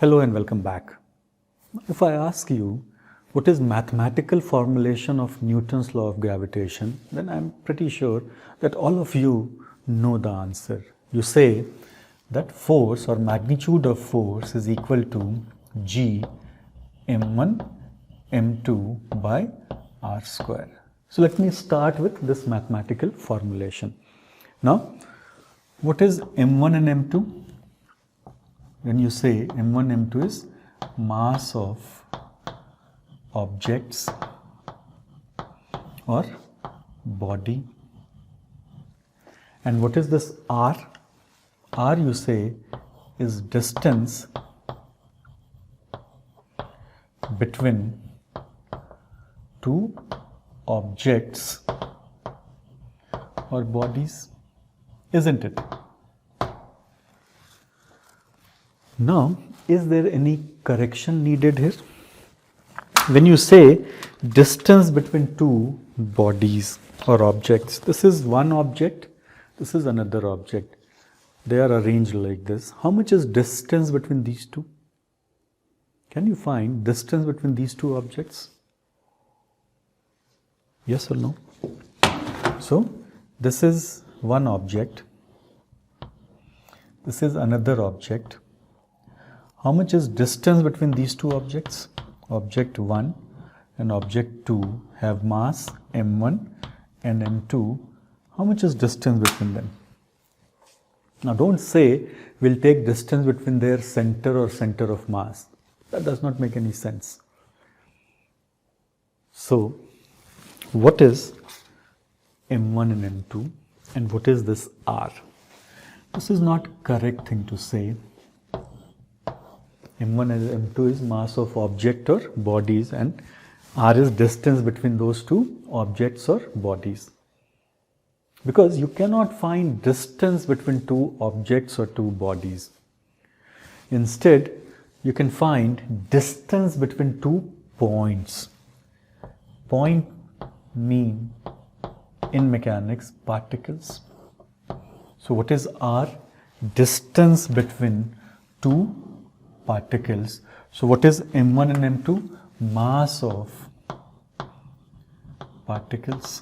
Hello and welcome back. If I ask you what is mathematical formulation of Newton's law of gravitation, then I'm pretty sure that all of you know the answer. You say that force or magnitude of force is equal to G m1 m2 by r square. So let me start with this mathematical formulation. Now, what is m1 and m2? When you say m1, m2 is mass of objects or body. And what is this r? R you say is distance between two objects or bodies, isn't it? Now, is there any correction needed here? When you say distance between two bodies or objects, this is one object, this is another object. They are arranged like this. How much is distance between these two? Can you find distance between these two objects? Yes or no? So, this is one object. This is another object. How much is distance between these two objects? Object 1 and object 2 have mass m1 and m2. How much is distance between them? Now don't say we'll take distance between their center or center of mass. That does not make any sense. So, what is m1 and m2 and what is this r? This is not correct thing to say. m1 and m2 is mass of object or bodies and r is distance between those two objects or bodies. Because you cannot find distance between two objects or two bodies. Instead, you can find distance between two points. Point mean in mechanics particles. So what is r? Distance between two particles. So what is m1 and m2? Mass of particles.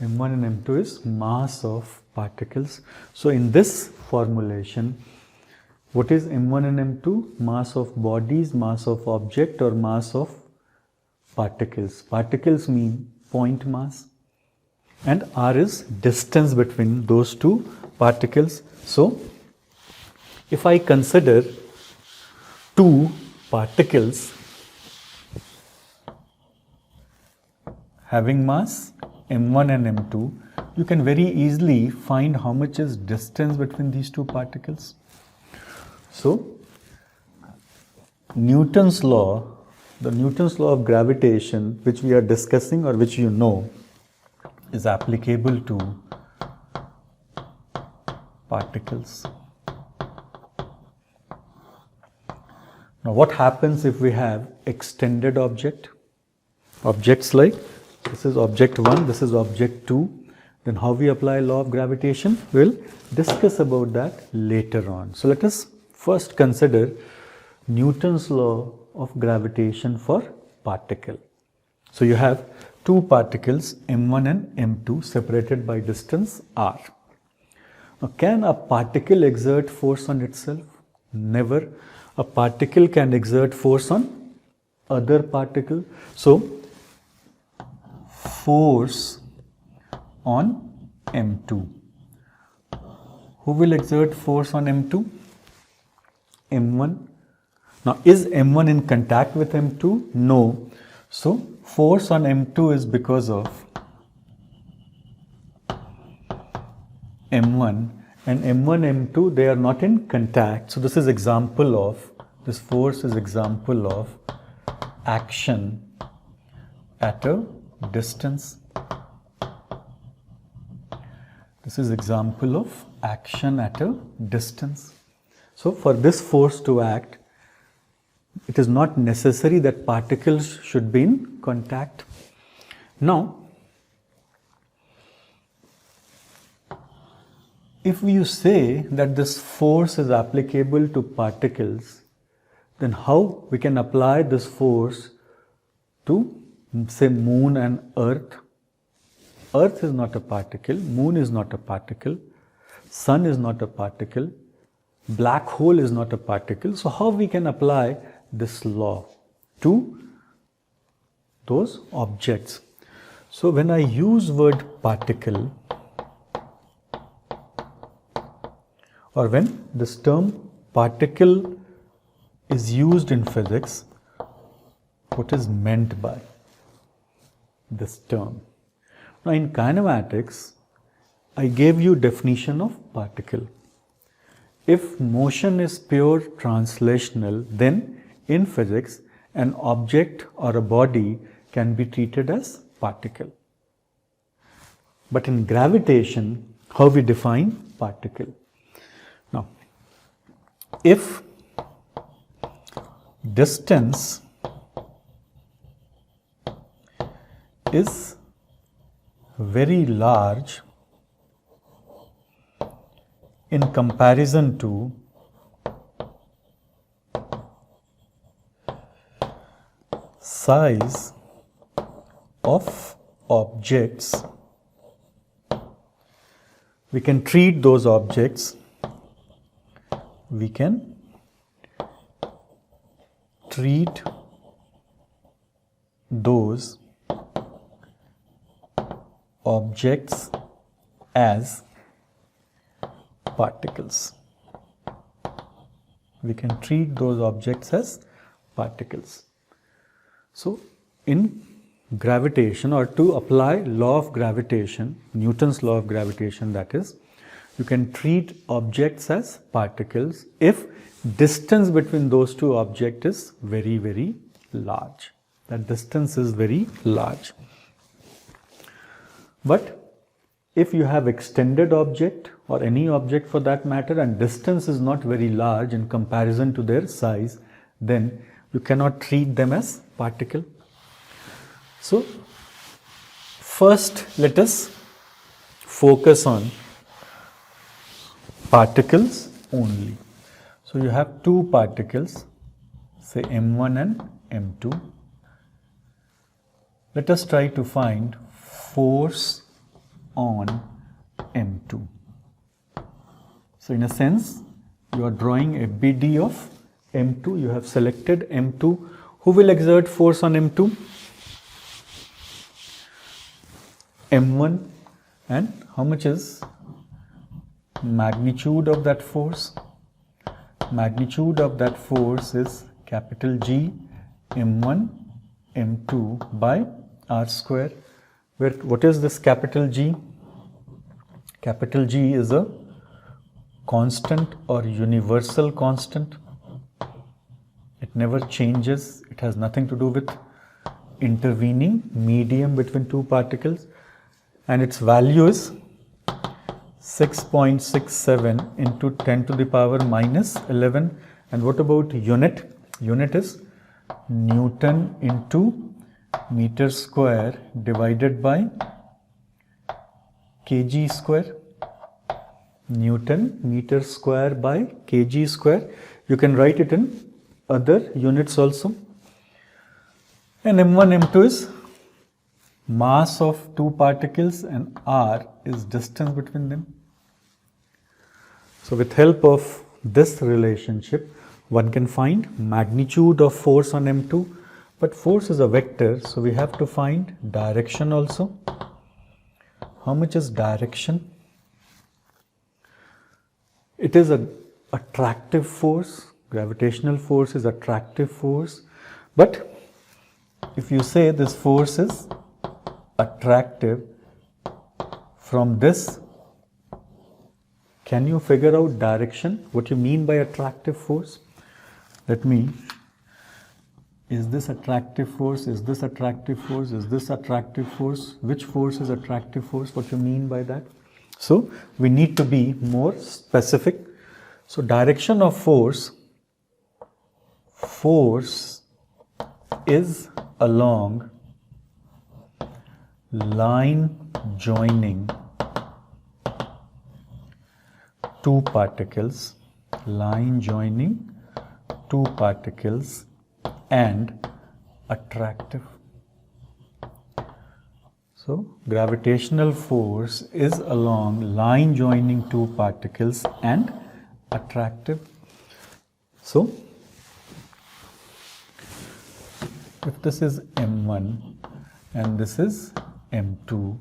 m1 and m2 is mass of particles. So in this formulation, what is m1 and m2? Mass of bodies, mass of object or mass of particles. Particles mean point mass and r is distance between those two particles. So if I consider two particles having mass m1 and m2, you can very easily find how much is distance between these two particles. So, Newton's law, the Newton's law of gravitation, which we are discussing or which you know, is applicable to particles. Now, what happens if we have extended object? Objects like this is object 1, this is object 2. Then how we apply law of gravitation? We'll discuss about that later on. So let us first consider Newton's law of gravitation for particle. So you have two particles m1 and m2 separated by distance r. Now can a particle exert force on itself? Never. A particle can exert force on other particle. So force on m2. Who will exert force on m2? m1. Now is m1 in contact with m2? No. So force on m2 is because of m1 and m1, m2 they are not in contact. So this is example of, this force is example of action at a distance. This is example of action at a distance. So for this force to act, it is not necessary that particles should be in contact. Now, if you say that this force is applicable to particles, then how we can apply this force to, say, moon and earth? Earth is not a particle, moon is not a particle, sun is not a particle, black hole is not a particle. So how we can apply this law to those objects? So when I use word particle, or when this term particle is used in physics, what is meant by this term? Now in kinematics, I gave you definition of particle. If motion is pure translational, then in physics, an object or a body can be treated as particle. But in gravitation, how we define particle? Now, if distance is very large in comparison to size of objects, we can treat those objects, we can treat those objects as particles. We can treat those objects as particles. So in gravitation, or to apply law of gravitation, Newton's law of gravitation, that is, you can treat objects as particles if distance between those two objects is very, very large. That distance is very large. But if you have extended object, or any object for that matter, and distance is not very large in comparison to their size, then you cannot treat them as particle. So first let us focus on particles only. So you have two particles, say M1 and M2. Let us try to find force on M2. So in a sense, you are drawing a BD of M2. You have selected M2. Who will exert force on M2? M1. And how much is magnitude of that force? Magnitude of that force is capital G M1 M2 by R square. Where what is this capital G? Capital G is a constant or universal constant. It never changes. It has nothing to do with intervening medium between two particles, and its value is 6.67 into 10 to the power minus 11. And what about unit? Unit is Newton into meter square divided by kg square. Newton meter square by kg square. You can write it in other units also. And M1, M2 is mass of two particles, and R is distance between them. So with help of this relationship, one can find magnitude of force on M2. But force is a vector, so we have to find direction also. How much is direction? It is an attractive force. Gravitational force is attractive force. But if you say this force is attractive from this, can you figure out direction? What you mean by attractive force? Let me, is this attractive force? Is this attractive force? Is this attractive force? Which force is attractive force? What you mean by that? So we need to be more specific. So direction of force, force is along line joining two particles, line joining two particles and attractive. So gravitational force is along line joining two particles and attractive. So if this is M1 and this is M2,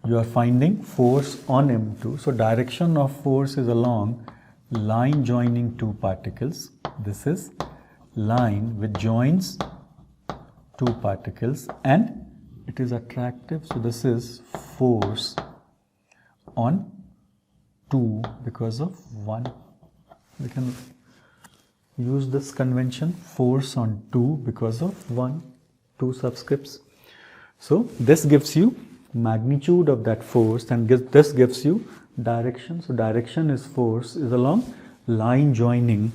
you are finding force on M2. So direction of force is along line joining two particles. This is line which joins two particles and it is attractive. So this is force on 2 because of 1. We can use this convention, force on 2 because of 1, 2 subscripts. So this gives you magnitude of that force and this gives you direction. So direction is force is along line joining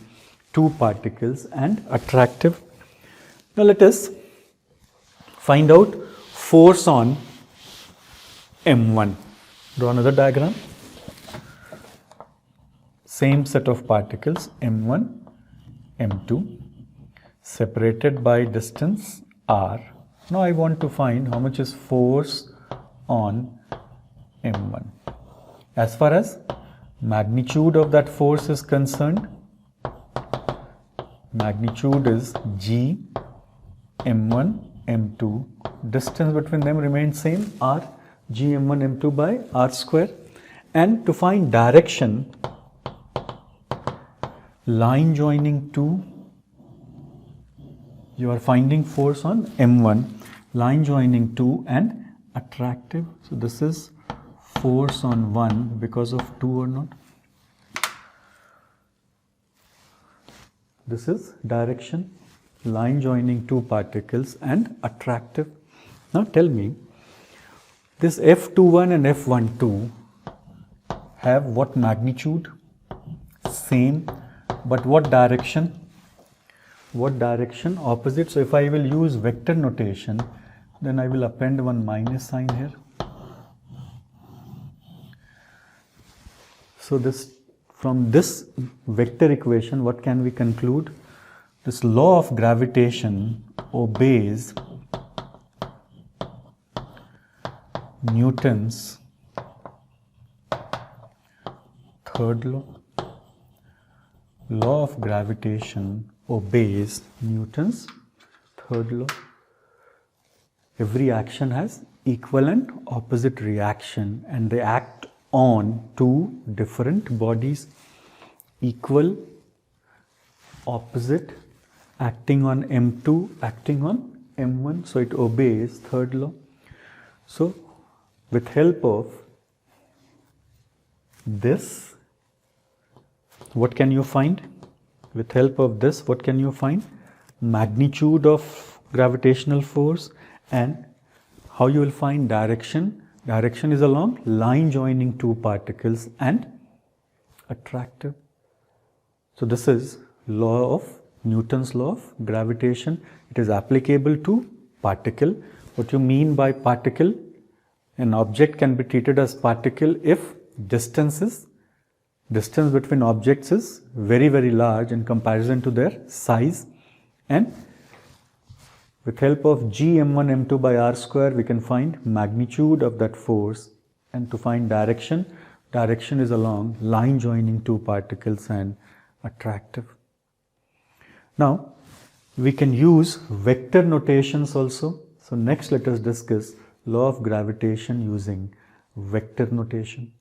two particles and attractive. Now let us find out force on M1. Draw another diagram. Same set of particles M1, M2 separated by distance r. Now I want to find how much is force on M1. As far as magnitude of that force is concerned, magnitude is G M1 M2. Distance between them remains same, r, G M1 M2 by r square. And to find direction, line joining 2, you are finding force on M1, line joining 2 and attractive. So this is force on 1 because of 2 or not. This is direction, line joining two particles and attractive. Now tell me, this F21 and F12 have what magnitude? Same, but what direction? What direction? Opposite. So if I will use vector notation, then I will append one minus sign here. So this, from this vector equation, what can we conclude? This law of gravitation obeys Newton's third law. Law of gravitation obeys Newton's third law. Every action has equal and opposite reaction and they act on two different bodies. Equal, opposite, acting on M2, acting on M1. So it obeys third law. So with help of this, what can you find? With help of this, what can you find? Magnitude of gravitational force and how you will find direction. Direction is along line joining two particles and attractive. So this is law of Newton's law of gravitation. It is applicable to particle. What you mean by particle? An object can be treated as particle if distance between objects is very, very large in comparison to their size, and with help of G M1 M2 by r square we can find magnitude of that force, and to find direction, direction is along line joining two particles and attractive. Now we can use vector notations also. So next let us discuss law of gravitation using vector notation.